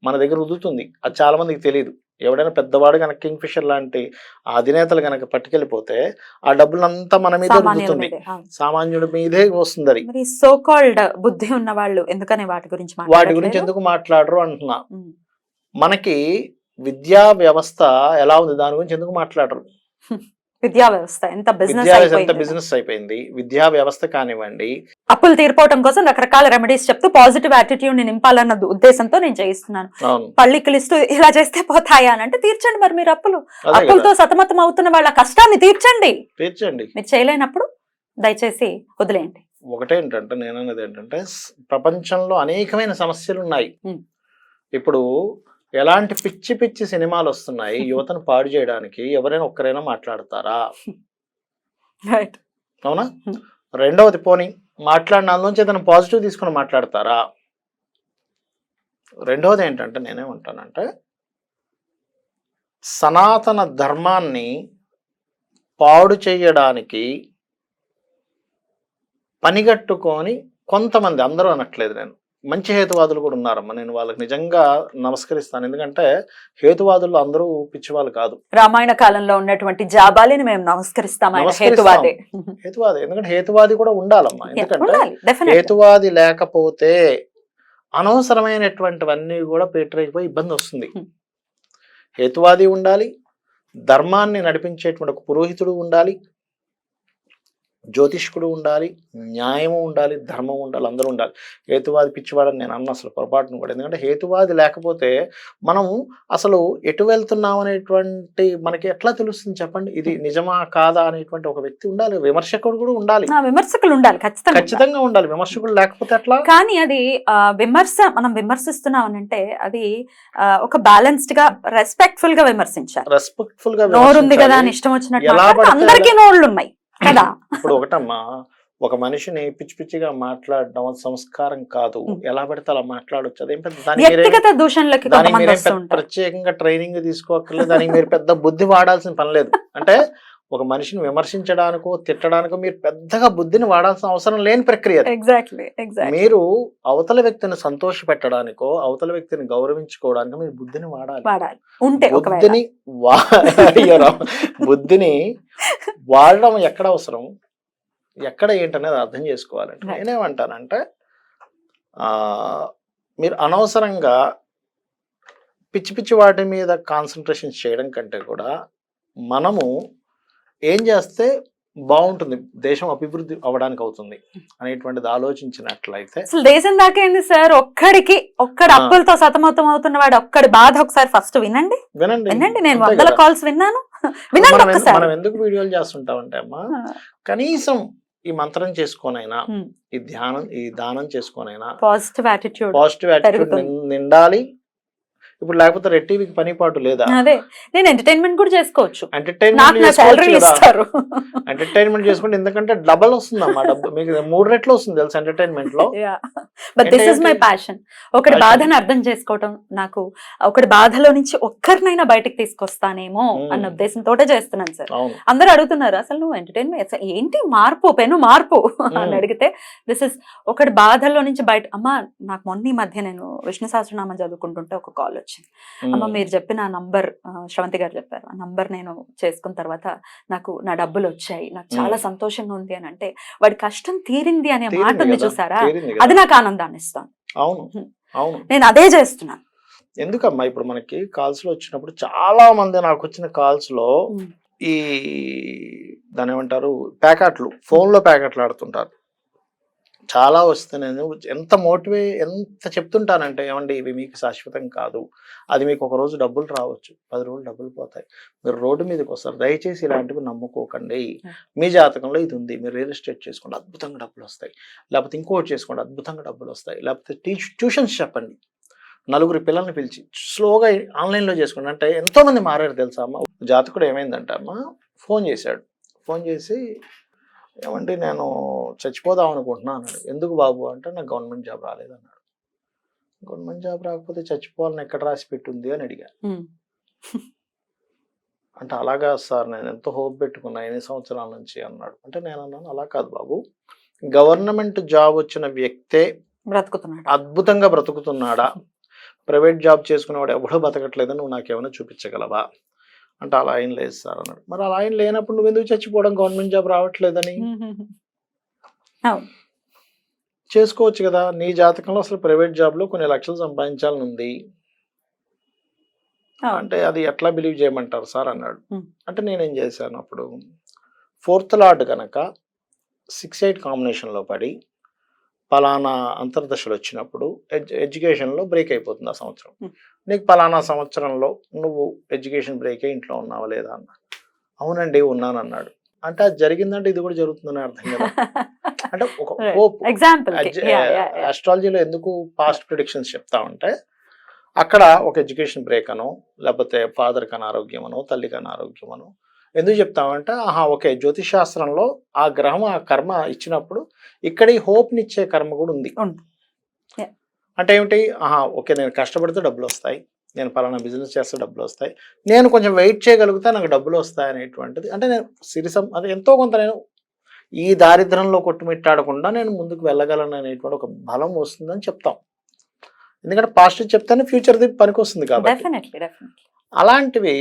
మన దగ్గర రుదుతుంది. అది చాలా మందికి తెలియదు. ఎవడైనా పెద్దవాడు కనుక కింగ్ ఫిషర్ లాంటి ఆ అధినేతలు కనుక పట్టుకెళ్ళిపోతే ఆ డబ్బులంతా మన మీద రుదుతుంది, సామాన్యుడి మీదే వస్తుంది. అది మరి సో కాల్డ్ బుద్ధి ఉన్న వాళ్ళు ఎందుకని వాటి గురించి ఎందుకు మాట్లాడరు అంటున్నా. మనకి విద్యా వ్యవస్థ ఎలా ఉంది దాని గురించి ఎందుకు మాట్లాడరు? విద్యా వ్యవస్థ ఎంత బిజినెస్ అయిపోయింది. విద్యా వ్యవస్థ కానివ్వండి, అప్పులు తీర్పోవడం కోసం రకరకాల రెమెడీస్ చెప్తూ పాజిటివ్ యాటిట్యూడ్ ని నింపాలన్న ఉద్దేశంతో నేను చేయిస్తున్నాను. పళ్ళికలు ఇస్తూ ఇలా చేస్తే పోతాయా అని అంటే తీర్చండి మరి మీరు అప్పులతో సతమతం అవుతున్న వాళ్ళ కష్టాన్ని తీర్చండి. మీరు చేయలేనప్పుడు దయచేసి వదిలేయండి. ఒకటేంటంటే నేను అనేది ఏంటంటే ప్రపంచంలో అనేకమైన సమస్యలు ఉన్నాయి. ఇప్పుడు ఎలాంటి పిచ్చి పిచ్చి సినిమాలు వస్తున్నాయి యువతను పాడు చేయడానికి, ఎవరైనా ఒక్కరైనా మాట్లాడతారా? అవునా? రెండవది పోనీ మాట్లాడిన అందులోంచి ఏదైనా పాజిటివ్ తీసుకుని మాట్లాడతారా? రెండవది ఏంటంటే నేనేమంటానంటే సనాతన ధర్మాన్ని పాడు చేయడానికి పనిగట్టుకొని కొంతమంది, అందరూ అనట్లేదు, నేను మంచి హేతువాదులు కూడా ఉన్నారమ్మా, నేను వాళ్ళకి నిజంగా నమస్కరిస్తాను. ఎందుకంటే హేతువాదులు అందరూ పిచ్చివాళ్ళు కాదు. రామాయణ కాలంలో ఉన్నటువంటి జాబాలిని మేము నమస్కరిస్తాం. హేతువాది, ఎందుకంటే హేతువాది కూడా ఉండాలమ్మా. ఎందుకంటే హేతువాది లేకపోతే అనవసరమైనటువంటివన్నీ కూడా పేటరైపోయి ఇబ్బంది వస్తుంది. హేతువాది ఉండాలి, ధర్మాన్ని నడిపించేటువంటి ఒక పురోహితుడు ఉండాలి, జ్యోతిష్కుడు ఉండాలి, న్యాయము ఉండాలి, ధర్మం ఉండాలి, అందరూ ఉండాలి. హేతువాది పిచ్చివాడని నేను అన్న అసలు పొరపాటును కూడా. ఎందుకంటే హేతువాది లేకపోతే మనం అసలు ఎటు వెళ్తున్నాం అనేటువంటి మనకి ఎట్లా తెలుస్తుంది చెప్పండి? ఇది నిజమా కాదా అనేటువంటి ఒక వ్యక్తి ఉండాలి, విమర్శకుడు కూడా ఉండాలి. విమర్శకులు ఉండాలి, ఖచ్చితంగా ఉండాలి. విమర్శకులు లేకపోతే ఎట్లా? కానీ అది మనం విమర్శిస్తున్నాం అంటే అది ఒక బ్యాలెన్స్డ్ గా రెస్పెక్ట్ఫుల్ గా విమర్శించాలి. రెస్పెక్ట్ఫుల్ గా నోరుంది కదా అని ఇష్టం వచ్చినట్టు అందరికీ నోళ్ళు ఉన్నాయి కదా. ఇప్పుడు ఒకటమ్మా, ఒక మనిషిని పిచ్చి పిచ్చిగా మాట్లాడడం సంస్కారం కాదు. ఎలా పడితే అలా మాట్లాడొచ్చు. అదేం ప్రత్యేకంగా ట్రైనింగ్ తీసుకోక్కర్లేదు, దానికి మీరు పెద్ద బుద్ధి వాడాల్సిన పని లేదు. అంటే ఒక మనిషిని విమర్శించడానికో తిట్టడానికో మీరు పెద్దగా బుద్ధిని వాడాల్సిన అవసరం లేని ప్రక్రియ. మీరు అవతల వ్యక్తిని సంతోష పెట్టడానికో అవతల వ్యక్తిని గౌరవించుకోవడానికో మీరు బుద్ధిని వాడాలి. బుద్ధిని వాడడం ఎక్కడ అవసరం, ఎక్కడ ఏంటనేది అర్థం చేసుకోవాలంటే నేనేమంటానంటే మీరు అనవసరంగా పిచ్చి పిచ్చి వాటి మీద కాన్సన్ట్రేషన్ చేయడం కంటే కూడా మనము ఏం చేస్తే బాగుంటుంది, దేశం అభివృద్ధి అవ్వడానికి అవుతుంది అనేటువంటిది ఆలోచించినట్లయితే. అసలు దేశం దాకా ఏంది సార్, ఒక్కడి అప్పులతో సతమతం అవుతున్న వాడు ఒక్కడి బాధ ఒకసారి ఫస్ట్ వినండి. నేను 100 కాల్స్ విన్నాను. మనం ఎందుకు వీడియోలు చేస్తుంటామంటే అమ్మా, కనీసం ఈ మంత్రం చేసుకోనైనా, ఈ దానం చేసుకోనైనా పాజిటివ్ యాటిట్యూడ్ నిండాలి. ఇప్పుడు లేకపోతే రెడ్ టీవీకి పని పాటు లేదా? అదే నేను ఎంటర్టైన్మెంట్ కూడా చేసుకోవచ్చు. ఎంటర్టైన్మెంట్ చేసుకుంటే ఎందుకంటే డబల్ వస్తుందమ్మా, మీకు 3 రెట్లు వస్తుంది తెలుసు ఎంటర్టైన్మెంట్ లో. But this is my passion. ఒకటి బాధను అర్థం చేసుకోవటం, నాకు ఒకటి బాధలో నుంచి ఒక్కరినైనా బయటకు తీసుకొస్తానేమో అన్న ఉద్దేశంతో చేస్తున్నాను సార్. అందరూ అడుగుతున్నారు అసలు నువ్వు ఎంటర్టైన్మెంట్ ఏంటి, పెను మార్పు అని అడిగితే దిస్ ఇస్ ఒకటి బాధల్లో నుంచి బయట. అమ్మా నాకు మొన్న ఈ మధ్య నేను విష్ణు సహస్రనామం చదువుకుంటుంటే ఒక కాల్ వచ్చింది. అమ్మ మీరు చెప్పిన నంబర్, శ్రవంతి గారు చెప్పారు, ఆ నంబర్ నేను చేసుకున్న తర్వాత నాకు నా డబ్బులు వచ్చాయి, నాకు చాలా సంతోషంగా ఉంది అని అంటే వాడి కష్టం తీరింది అనే మాట ఉంది చూసారా, అది నాకు ఆనందాన్ని ఇస్తాను. నేను అదే చేస్తున్నాను. ఎందుకమ్మా ఇప్పుడు మనకి కాల్స్ లో వచ్చినప్పుడు చాలా మంది నాకు వచ్చిన కాల్స్ లో ఈ దాని ఏమంటారు ప్యాకెట్లు, ఫోన్లో ప్యాకెట్లు ఆడుతుంటారు. చాలా వస్తే నేను ఎంత చెప్తుంటానంటే, ఏమండి ఇవి మీకు శాశ్వతం కాదు, అది మీకు ఒక రోజు డబ్బులు రావచ్చు, 10 రోజులు డబ్బులు పోతాయి, మీరు రోడ్డు మీదకి వస్తారు, దయచేసి ఇలాంటివి నమ్ముకోకండి. మీ జాతకంలో ఇది ఉంది, మీరు రియల్ ఎస్టేట్ చేసుకోండి అద్భుతంగా డబ్బులు వస్తాయి, లేకపోతే ఇంకోటి చేసుకోండి అద్భుతంగా డబ్బులు వస్తాయి, లేకపోతే ట్యూషన్స్ చెప్పండి, 4 పిల్లల్ని పిలిచి స్లోగా ఆన్లైన్లో చేసుకోండి అంటే ఎంతోమంది మారారు తెలుసా అమ్మ. జాతకుడు ఏమైందంటే అమ్మ ఫోన్ చేశాడు, ఫోన్ చేసి ఏమంటే నేను చచ్చిపోదాం అనుకుంటున్నాను అన్నాడు. ఎందుకు బాబు అంటే నాకు గవర్నమెంట్ జాబ్ రాలేదన్నాడు. గవర్నమెంట్ జాబ్ రాకపోతే చచ్చిపోవాలని ఎక్కడ రాసి పెట్టుంది అని అడిగాను. అంటే అలాగా సార్ నేను ఎంతో హోప్ పెట్టుకున్నా ఎన్ని సంవత్సరాల నుంచి అన్నాడు. అంటే నేను అన్నాను అలా కాదు బాబు, గవర్నమెంట్ జాబ్ వచ్చిన వ్యక్తే బ్రతుకుతున్నాడు, అద్భుతంగా బ్రతుకుతున్నాడా, ప్రైవేట్ జాబ్ చేసుకునేవాడు ఎవడో బతకట్లేదని నువ్వు నాకేమైనా చూపించగలవా అంటే అలా ఏం లేదు సార్ అన్నాడు. మరి అలా ఏం లేనప్పుడు నువ్వు ఎందుకు చచ్చిపోవడం, గవర్నమెంట్ జాబ్ రావట్లేదని చేసుకోవచ్చు కదా. నీ జాతకంలో అసలు ప్రైవేట్ జాబ్ లో కొన్ని లక్షలు సంపాదించాలని ఉంది అంటే అది ఎట్లా బిలీవ్ చేయమంటారు సార్ అన్నాడు. అంటే నేనేం చేశాను అప్పుడు, 4th లార్డ్ కనుక 6-8 కాంబినేషన్లో పడి పలానా అంతర్దశలు వచ్చినప్పుడు ఎడ్యుకేషన్లో బ్రేక్ అయిపోతుంది ఆ సంవత్సరం. నీకు పలానా సంవత్సరంలో నువ్వు ఎడ్యుకేషన్ బ్రేక్ అయ్యి ఇంట్లో ఉన్నావా లేదా అన్న. అవునండి ఉన్నాను అన్నాడు. అంటే అది జరిగిందంటే ఇది కూడా జరుగుతుందని అర్థం కదా. అంటే ఒక హోప్. ఆస్ట్రాలజీలో ఎందుకు పాస్ట్ ప్రిడిక్షన్స్ చెప్తా ఉంటే అక్కడ ఒక ఎడ్యుకేషన్ బ్రేక్ అనో, లేకపోతే ఫాదర్కి అనారోగ్యం అనో, తల్లికి అనారోగ్యం అనో ఎందుకు చెప్తామంటే ఓకే జ్యోతిష్ శాస్త్రంలో ఆ గ్రహం ఆ కర్మ ఇచ్చినప్పుడు ఇక్కడ ఈ హోప్నిచ్చే కర్మ కూడా ఉంది. అంటే ఏమిటి, ఓకే నేను కష్టపడితే డబ్బులు వస్తాయి, నేను పలానా బిజినెస్ చేస్తే డబ్బులు వస్తాయి, నేను కొంచెం వెయిట్ చేయగలిగితే నాకు డబ్బులు వస్తాయి అనేటువంటిది. అంటే నేను అది ఎంతో కొంత నేను ఈ దారిద్రంలో కొట్టుమిట్టాడకుండా నేను ముందుకు వెళ్ళగలను అనేటువంటి ఒక బలం వస్తుందని చెప్తాం. ఎందుకంటే పాజిటివ్ చెప్తానే ఫ్యూచర్ది పనికి వస్తుంది కాబట్టి. అలాంటివి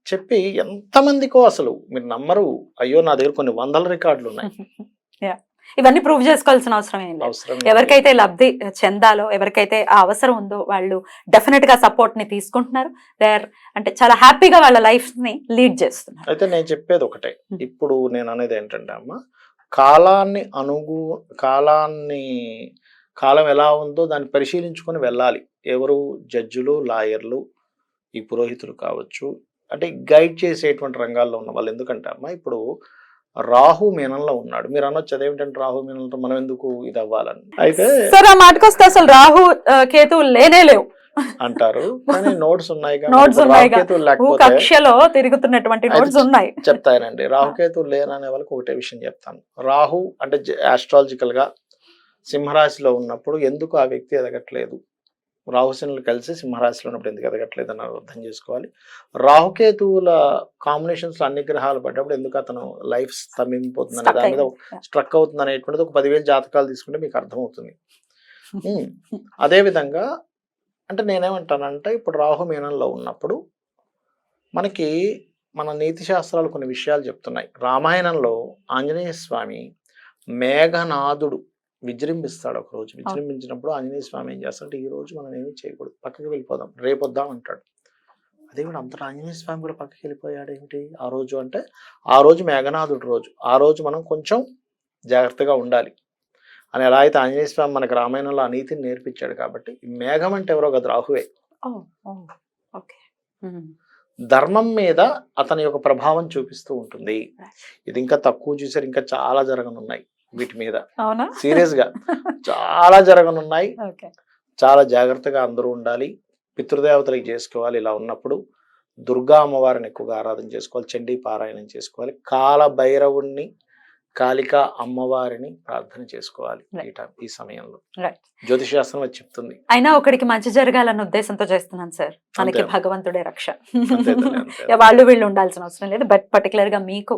చెప్పి ఎంతమందికో అసలు మీరు నమ్మరు, అయ్యో నా దగ్గర కొన్ని 100 రికార్డులు ఉన్నాయి. ఇవన్నీ ప్రూవ్ చేసుకోవాల్సిన అవసరం ఏం లేదు. ఎవరికైతే లబ్ధి చెందాలో, ఎవరికైతే ఆ అవసరం ఉందో వాళ్ళు డెఫినెట్ గా సపోర్ట్ ని తీసుకుంటున్నారు. అంటే చాలా హ్యాపీగా వాళ్ళ లైఫ్ ని లీడ్ చేస్తున్నారు. అయితే నేను చెప్పేది ఒకటే, ఇప్పుడు నేను అనేది ఏంటంటే అమ్మ, కాలం ఎలా ఉందో దాన్ని పరిశీలించుకొని వెళ్ళాలి. ఎవరు జడ్జిలు, లాయర్లు, ఈ పురోహితులు కావచ్చు, అంటే గైడ్ చేసేటువంటి రంగాల్లో ఉన్న వాళ్ళు. ఎందుకంటే అమ్మ ఇప్పుడు రాహు మీనంలో ఉన్నాడు, మీరు అనొచ్చు అదేమిటంటే రాహు మీనంలో మనం ఎందుకు ఇది అవ్వాలని. అయితే సార్ ఆ మాటకొస్తే అసలు రాహు కేతువు లేనే లేవు అంటారు, కానీ నోట్స్ ఉన్నాయి, కక్షలో తిరుగుతున్నటువంటి నోట్స్ ఉన్నాయి. చెప్తానండి, రాహుకేతువు లేననే వాళ్ళకి ఒకటే విషయం చెప్తాను. రాహు అంటే ఆస్ట్రాలజికల్ గా సింహరాశిలో ఉన్నప్పుడు ఎందుకు ఆ వ్యక్తి ఎదగట్లేదు, రాహుశనులు కలిసి సింహరాశిలో ఉన్నప్పుడు ఎందుకు ఎదగట్లేదు అని అర్థం చేసుకోవాలి. రాహుకేతువుల కాంబినేషన్స్ లో అన్ని గ్రహాలు పడ్డప్పుడు ఎందుకు అతను లైఫ్ స్తంభించిపోతుంది, దాని మీద స్ట్రక్ అవుతుంది అనేటువంటిది ఒక 10,000 జాతకాలు తీసుకుంటే మీకు అర్థమవుతుంది. అదేవిధంగా అంటే నేనేమంటానంటే ఇప్పుడు రాహు మీనంలో ఉన్నప్పుడు మనకి మన నీతి శాస్త్రాలు కొన్ని విషయాలు చెప్తున్నాయి. రామాయణంలో ఆంజనేయ స్వామి మేఘనాథుడు విజృంభిస్తాడు. ఒక రోజు విజృంభించినప్పుడు ఆంజనేయ స్వామి ఏం చేస్తాడంటే ఈ రోజు మనం ఏమీ చేయకూడదు, పక్కకి వెళ్ళిపోదాం, రేపు వద్దాం అంటాడు. అదే కూడా అంతటా ఆంజనేయ స్వామి కూడా పక్కకి వెళ్ళిపోయాడు ఏమిటి ఆ రోజు అంటే, ఆ రోజు మేఘనాథుడు రోజు, ఆ రోజు మనం కొంచెం జాగ్రత్తగా ఉండాలి అని. ఎలా అయితే ఆంజనేయ స్వామి మనకు రామాయణంలో అనీతిని నేర్పించాడు కాబట్టి మేఘం అంటే ఎవరో కదా రాహువే. ధర్మం మీద అతని యొక్క ప్రభావం చూపిస్తూ ఉంటుంది. ఇది ఇంకా తక్కువ చూసారు, ఇంకా చాలా జరగనున్నాయి వీటి మీద. సీరియస్ గా చాలా జరగనున్నాయి. చాలా జాగ్రత్తగా అందరూ ఉండాలి. పితృదేవతలకు చేసుకోవాలి. ఇలా ఉన్నప్పుడు దుర్గా అమ్మవారిని ఎక్కువగా ఆరాధన చేసుకోవాలి, చండీ పారాయణం చేసుకోవాలి, కాల భైరవుణ్ణి, కాళికా అమ్మవారిని ప్రార్థన చేసుకోవాలి ఈ సమయంలో. జ్యోతిషాస్త్రం అది చెప్తుంది. అయినా ఒకడికి మంచి జరగాలన్న ఉద్దేశంతో చేస్తున్నాను సార్, మనకి భగవంతుడే రక్ష. వాళ్ళు వీళ్ళు ఉండాల్సిన అవసరం లేదు. బట్ పర్టికులర్ గా మీకు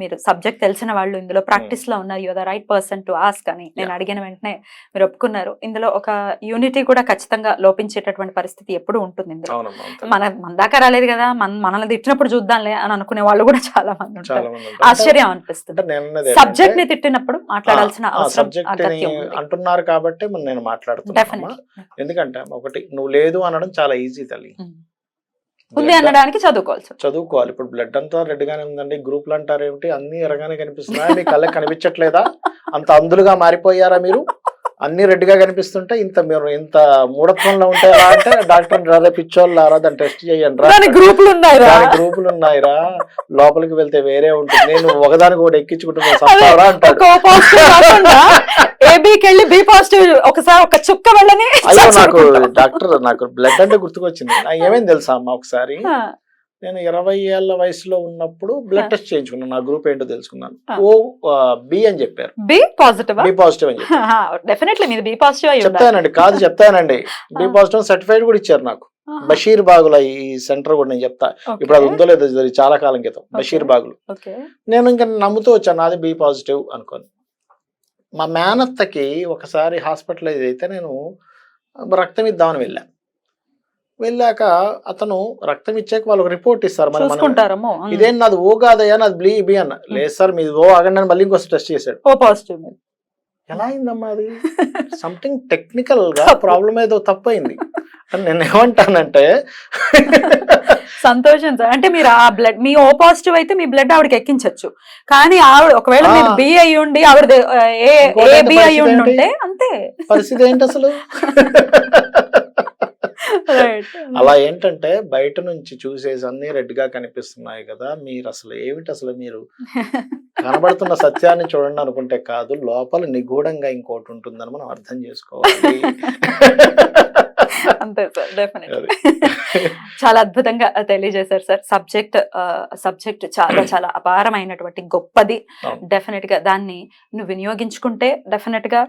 మీరు సబ్జెక్ట్ తెలిసిన వాళ్ళు ఇందులో ప్రాక్టీస్ లో ఉన్నారు, you are the right person to ask అని నేను అడిగిన వెంటనే మీరు ఒప్పుకున్నారు. ఇందులో ఒక యూనిటీ కూడా ఖచ్చితంగా లోపించేటటువంటి పరిస్థితి ఎప్పుడు ఉంటుంది. ఇందులో మన దాకా రాలేదు కదా, మనల్ని తిట్టినప్పుడు చూద్దాంలే అని అనుకునే వాళ్ళు కూడా చాలా మంది ఉంటారు. ఆశ్చర్యం అనిపిస్తుంది. సబ్జెక్ట్ ని తిట్టినప్పుడు మాట్లాడాల్సిన అవసరం అంటున్నారు కాబట్టి నేను మాట్లాడుతున్నా. ఎందుకంటే ఒకటి, నువ్వు లేదు అనడం చాలా ఈజీ తల్లి, ఉంది అనడానికి చదువుకోవాల్సి ఉంటుంది. చదువుకోవాలి. ఇప్పుడు బ్లడ్ అంతా రెడ్ గానే ఉందండి, గ్రూపులు అంటారు ఏమిటి, అన్ని ఎర్రగానే కనిపిస్తున్నాయా, మీ కళ్ళకి కనిపించట్లేదా, అంత అందులుగా మారిపోయారా మీరు, అన్ని రెడ్ గా కనిపిస్తుంటే మీరు ఇంత మూఢత్వంలో ఉంటే ఎలా అంటే డాక్టర్ పిచ్చోళ్ళారా, దాన్ని టెస్ట్ చేయండి, గ్రూపులు ఉన్నాయిరా, లోపలికి వెళ్తే వేరే ఉంటుంది, నేను ఒకదానికి కూడా ఎక్కించుకుంటున్నా అంటారు. బి పాజిటివ్ ఒకసారి ఒక చుక్క వెళ్ళని. అయ్యో నాకు బ్లడ్ అంటే గుర్తుకొచ్చింది. నాకు ఏమైంది తెలుసా అమ్మ, ఒకసారి నేను 20 ఏళ్ల వయసులో ఉన్నప్పుడు బ్లడ్ టెస్ట్ చేయించుకున్నాను, నా గ్రూప్ ఏంటో తెలుసుకున్నాను. బి అని చెప్పారు. బి పాజిటివ్ అని చెప్పారు. డెఫినెట్లీ మీది బి పాజిటివ్ చెప్తానండి బి పాజిటివ్ సర్టిఫైడ్ కూడా ఇచ్చారు నాకు. బషీర్ బాగుల ఈ సెంటర్ కూడా నేను చెప్తా, ఇప్పుడు అది ఉందో లేదో చాలా కాలం క్రితం. బషీర్ బాగులు నేను ఇంకా నమ్ముతూ వచ్చాను నాది బి పాజిటివ్ అనుకోని. మా మేనత్తకి ఒకసారి హాస్పిటలైజ్ అయితే నేను రక్తం ఇద్దామని వెళ్ళాక అతను రక్తం ఇచ్చాక వాళ్ళు ఒక రిపోర్ట్ ఇస్తారు, ఇదేం నాది ఓ కాదయ్యా, నాది బి అన్న. లేదు సార్ మీది ఓ ఆగండి అని మళ్ళీ ఇంకోసారి టెస్ట్ చేశాడు, ఓ పాజిటివ్. ఎలా అయిందమ్మా అది, సంథింగ్ టెక్నికల్ గా ప్రాబ్లం ఏదో తప్పైంది. నేను ఏమంటానంటే సంతోషం సార్, అంటే మీరు ఆ బ్లడ్ మీ ఓ పాజిటివ్ అయితే మీ బ్లడ్ ఆవిడకి ఎక్కించచ్చు, కానీ ఆవిడ ఒకవేళ మీరు బి అయి ఉండి ఆవిడ ఏ బి అయి ఉంటే అంతే పరిస్థితి ఏంటి అసలు. అలా ఏంటంటే బయట నుంచి చూసేసి అన్ని రెడ్ గా కనిపిస్తున్నాయి కదా, మీరు అసలు ఏమిటి, అసలు మీరు కనబడుతున్న సత్యాన్ని చూడండి అనుకుంటే కాదు, లోపల నిగూఢంగా ఇంకోటి ఉంటుందని మనం అర్థం చేసుకోవాలి. అంతే సార్, డెఫినెట్లీ. చాలా అద్భుతంగా తెలియజేశారు సార్. సబ్జెక్ట్ చాలా చాలా అపారమైనటువంటి గొప్పది. డెఫినెట్ గా దాన్ని నువ్వు వినియోగించుకుంటే డెఫినెట్ గా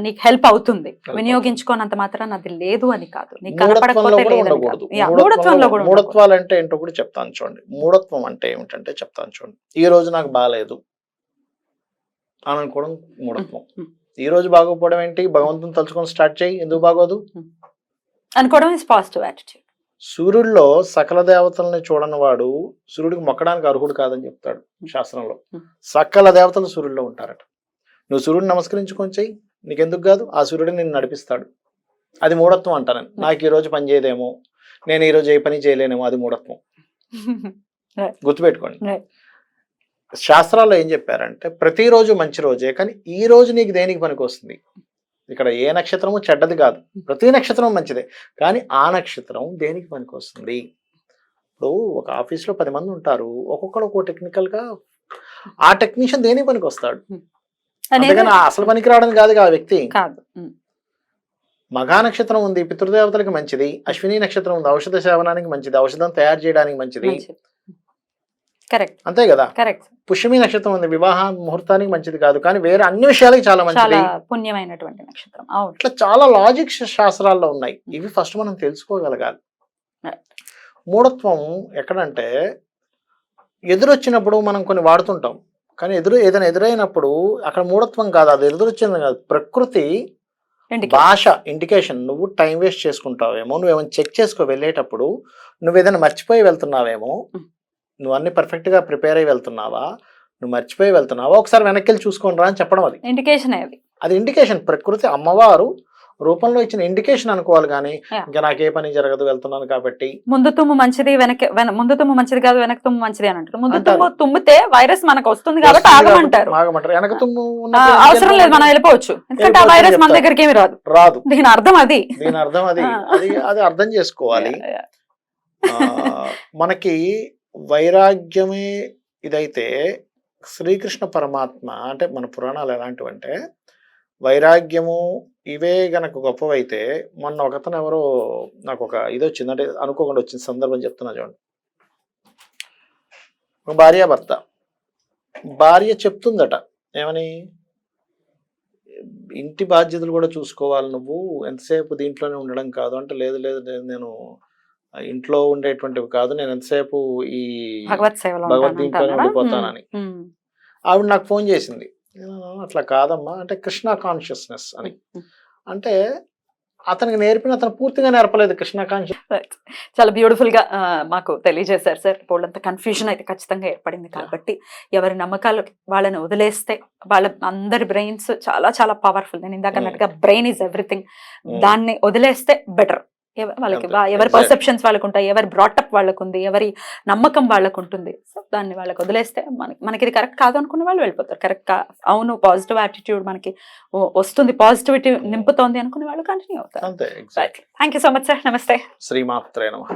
నీకు హెల్ప్ అవుతుంది. వినియోగించుకోనంత మాత్రం అది లేదు అని కాదు, నీకు కనపడకపోతే లేదని కాదు. మూఢత్వంలో కూడా మూఢత్వాలు అంటే ఏంటో కూడా చెప్తాను చూడండి. మూఢత్వం అంటే ఏమిటంటే చెప్తాను చూడండి. ఈ రోజు నాకు బాగాలేదు అని అనుకోవడం మూఢత్వం. ఈ రోజు బాగోపోవడం ఏంటి, భగవంతుని తలుచుకొని స్టార్ట్ చేయి, ఎందుకు బాగోదు అనుకోవడం ఇస్ పాజిటివ్ యాటిట్యూడ్. సూర్యుడిలో సకల దేవతల్ని చూడని వాడు సూర్యుడికి మొక్కడానికి అర్హుడు కాదని చెప్తాడు శాస్త్రంలో. సకల దేవతలు సూర్యుడిలో ఉంటారట. నువ్వు సూర్యుడిని నమస్కరించుకొని చెయ్యి, నీకెందుకు కాదు, ఆ సూర్యుడిని నిన్ను నడిపిస్తాడు. అది మూఢత్వం అంటాను. నాకు ఈ రోజు పని చేయదేమో, నేను ఈ రోజు ఏ పని చేయలేనేమో, అది మూఢత్వం. గుర్తుపెట్టుకోండి. శాస్త్రాల్లో ఏం చెప్పారంటే ప్రతిరోజు మంచి రోజే, కానీ ఈ రోజు నీకు దేనికి పనికి వస్తుంది. ఇక్కడ ఏ నక్షత్రము చెడ్డది కాదు, ప్రతి నక్షత్రం మంచిదే, కానీ ఆ నక్షత్రం దేనికి పనికి వస్తుంది. ఇప్పుడు ఒక ఆఫీస్లో 10 మంది ఉంటారు, ఒక్కొక్కరు ఒక్కో టెక్నికల్ గా, ఆ టెక్నీషియన్ దేనికి పనికి వస్తాడు, అందుకని అసలు పనికి రావడం కాదు ఆ వ్యక్తి. మఘా నక్షత్రం ఉంది పితృదేవతలకు మంచిది, అశ్విని నక్షత్రం ఉంది ఔషధ సేవనానికి మంచిది, ఔషధం తయారు చేయడానికి మంచిది, కరెక్ట్ అంతే కదా. కరెక్ట్. పుష్యమి నక్షత్రం ఉంది వివాహ ముహూర్తానికి మంచిది కాదు, కానీ వేరే అన్ని విషయాలకి చాలా మంచిది, పుణ్యమైనటువంటి నక్షత్రం. ఇట్లా చాలా లాజిక్ శాస్త్రాల్లో ఉన్నాయి. ఇవి ఫస్ట్ మనం తెలుసుకోగలగాలి. మూఢత్వం ఎక్కడంటే ఎదురొచ్చినప్పుడు మనం కొన్ని వాడుతుంటాం, కానీ ఏదైనా ఎదురైనప్పుడు అక్కడ మూఢత్వం కాదు, అది ఎదురొచ్చింది కాదు, ప్రకృతి భాష ఇండికేషన్. నువ్వు టైం వేస్ట్ చేసుకుంటావేమో, నువ్వేమైనా చెక్ చేసుకో వెళ్ళేటప్పుడు, నువ్వు ఏదైనా మర్చిపోయి వెళ్తున్నావేమో, నువ్వు అన్ని పర్ఫెక్ట్ గా ప్రిపేర్ అయ్యి వెళ్తున్నావా, నువ్వు మర్చిపోయి వెళ్తున్నావా, ఒకసారి వెనక్కి వెళ్ళి చూసుకొని రా అని చెప్పడం. అది ఇండికేషన్. అది ఇండికేషన్, ప్రకృతి అమ్మవారు రూపంలో ఇచ్చిన ఇండికేషన్ అనుకోవాలి. కానీ ఇంకా నాకే పని జరగదు వెళ్తున్నాను కాబట్టి. ముందు తుమ్ము మంచిది, ముందు తుమ్ము మంచిది కాదు, వెనక తుమ్ము మంచిది అని అంటారు. ముందు తుమ్ము తుమ్మితే వైరస్ మనకు వస్తుంది కాబట్టి ఆగమంటారు. వెనక తుమ్ము అవసరం లేదు, మనం వెళ్ళిపోవచ్చు, ఎందుకంటే ఆ వైరస్ మన దగ్గరికి ఏమి రాదు. దీని అర్థం అది. అది అర్థం చేసుకోవాలి. మనకి వైరాగ్యమే ఇదైతే శ్రీకృష్ణ పరమాత్మ అంటే మన పురాణాలు ఎలాంటివంటే వైరాగ్యము ఇవే గనక గొప్పవైతే, మొన్న ఒకతను ఎవరో నాకు ఒక ఇది వచ్చింది, అంటే అనుకోకుండా వచ్చిన సందర్భం చెప్తున్నా చూడండి. భార్యాభర్త, భార్య చెప్తుందట ఏమని, ఇంటి బాధ్యతలు కూడా చూసుకోవాలి, నువ్వు ఎంతసేపు దీంట్లోనే ఉండడం కాదు అంటే, లేదు నేను ఇంట్లో ఉండేటువంటివి కాదు, నేను ఎంతసేపు ఈ భగవద్గీతలోనే ఉండిపోతానని. ఆవిడ నాకు ఫోన్ చేసింది, అట్లా కాదమ్మా అంటే కృష్ణ కాన్షియస్నెస్ అని. అంటే అతనికి నేర్పిన అతను పూర్తిగా నేర్పలేదు కృష్ణ కాన్షియస్. చాలా బ్యూటిఫుల్ గా మాకు తెలియజేశారు సార్. పోలంత కన్ఫ్యూజన్ అయితే ఖచ్చితంగా ఏర్పడింది కాబట్టి ఎవరి నమ్మకాలు వాళ్ళని వదిలేస్తే, వాళ్ళ అందరి బ్రెయిన్స్ చాలా చాలా పవర్ఫుల్. నేను ఇందాక అన్నట్టుగా బ్రెయిన్ ఈజ్ ఎవ్రీథింగ్, దాన్ని వదిలేస్తే బెటర్. వాళ్ళకి అంతే. ఎవరి Exactly. పర్సెప్షన్స్ వాళ్ళకు ఉంటాయి, ఎవరి బ్రాటప్ వాళ్ళకు ఉంది, ఎవరి నమ్మకం వాళ్ళకు ఉంటుంది. సో దాన్ని వాళ్ళకి వదిలేస్తే మనకి ఇది కరెక్ట్ కాదు అనుకున్న వాళ్ళు వెళ్ళిపోతారు. కరెక్ట్ అవును పాజిటివ్ యాటిట్యూడ్ మనకి వస్తుంది, పాజిటివిటీ నింపుతోంది అనుకునే వాళ్ళు కంటిన్యూ అవుతారు. అంతే. Thank you so much sir. నమస్తే. శ్రీమాత్రే నమః.